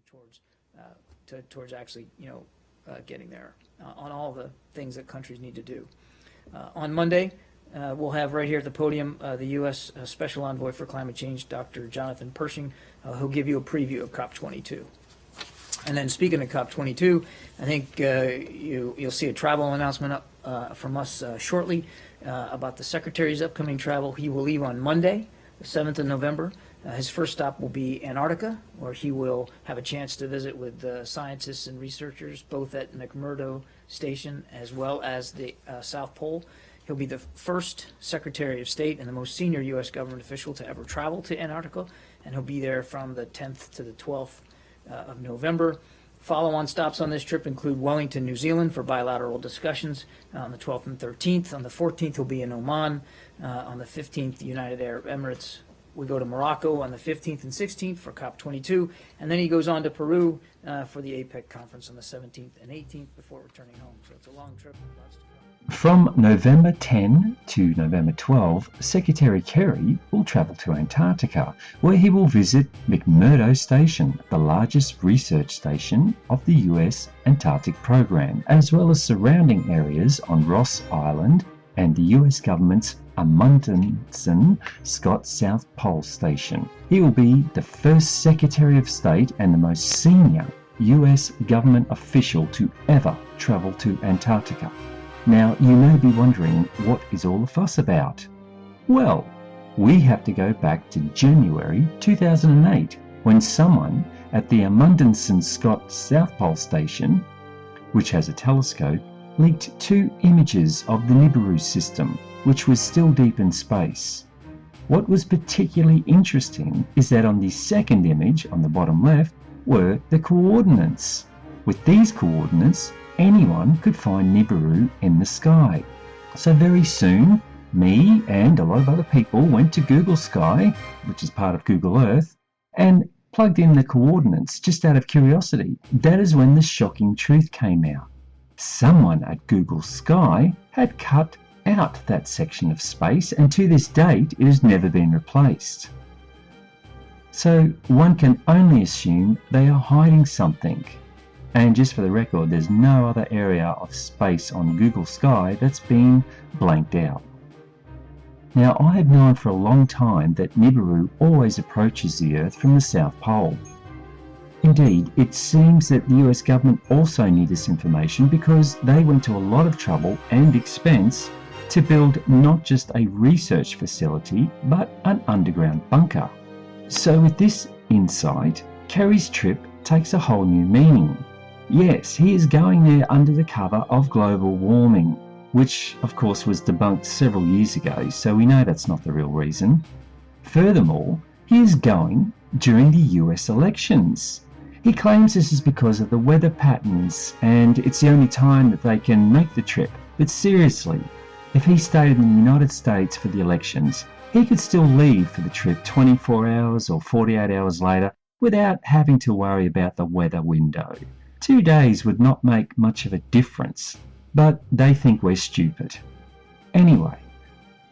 towards towards actually, getting there on all the things that countries need to do. On Monday, we'll have right here at the podium the U.S. Special Envoy for Climate Change, Dr. Jonathan Pershing, who'll give you a preview of COP22. And then speaking of COP22, I think you'll see a travel announcement up from us shortly about the Secretary's upcoming travel. He will leave on Monday, the 7th of November. His first stop will be Antarctica, where he will have a chance to visit with scientists and researchers, both at McMurdo Station as well as the South Pole. He'll be the first Secretary of State and the most senior U.S. government official to ever travel to Antarctica, and he'll be there from the 10th to the 12th of November. Follow-on stops on this trip include Wellington, New Zealand for bilateral discussions on the 12th and 13th. On the 14th, he'll be in Oman. On the 15th, United Arab Emirates. We go to Morocco on the 15th and 16th for COP22, and then he goes on to Peru for the APEC conference on the 17th and 18th before returning home. So it's a long trip. Lots to come. From November 10 to November 12, Secretary Kerry will travel to Antarctica, where he will visit McMurdo Station, the largest research station of the US Antarctic Program, as well as surrounding areas on Ross Island and the US government's Amundsen-Scott South Pole Station. He will be the first Secretary of State and the most senior US government official to ever travel to Antarctica. Now, you may be wondering, what is all the fuss about? Well, we have to go back to January 2008, when someone at the Amundsen-Scott South Pole Station, which has a telescope, leaked 2 images of the Nibiru system, which was still deep in space. What was particularly interesting is that on the second image on the bottom left were the coordinates. With these coordinates, anyone could find Nibiru in the sky. So very soon, me and a lot of other people went to Google Sky, which is part of Google Earth, and plugged in the coordinates just out of curiosity. That is when the shocking truth came out. Someone at Google Sky had cut out that section of space, and to this date it has never been replaced. So one can only assume they are hiding something. And just for the record, there's no other area of space on Google Sky that's been blanked out. Now, I have known for a long time that Nibiru always approaches the Earth from the South Pole. Indeed, it seems that the US government also need this information because they went to a lot of trouble and expense to build not just a research facility, but an underground bunker. So with this insight, Kerry's trip takes a whole new meaning. Yes, he is going there under the cover of global warming, which of course was debunked several years ago, so we know that's not the real reason. Furthermore, he is going during the US elections. He claims this is because of the weather patterns and it's the only time that they can make the trip. But seriously, if he stayed in the United States for the elections, he could still leave for the trip 24 hours or 48 hours later without having to worry about the weather window. 2 days would not make much of a difference, but they think we're stupid. Anyway,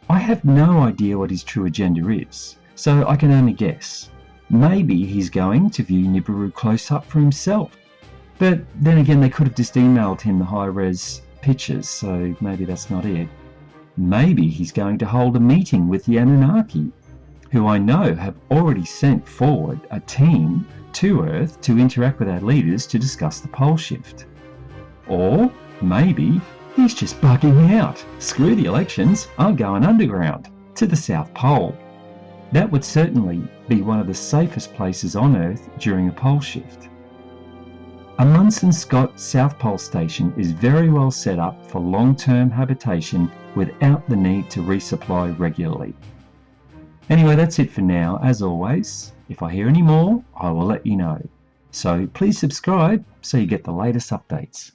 I have no idea what his true agenda is, so I can only guess. Maybe he's going to view Nibiru close up for himself. But then again, they could have just emailed him the high-res pictures, so maybe that's not it. Maybe he's going to hold a meeting with the Anunnaki, who I know have already sent forward a team to Earth to interact with our leaders to discuss the pole shift. Or maybe he's just bugging out. Screw the elections, I'm going underground, to the South Pole. That would certainly be one of the safest places on Earth during a pole shift. Amundsen-Scott South Pole Station is very well set up for long-term habitation without the need to resupply regularly. Anyway, that's it for now. As always, if I hear any more, I will let you know. So please subscribe so you get the latest updates.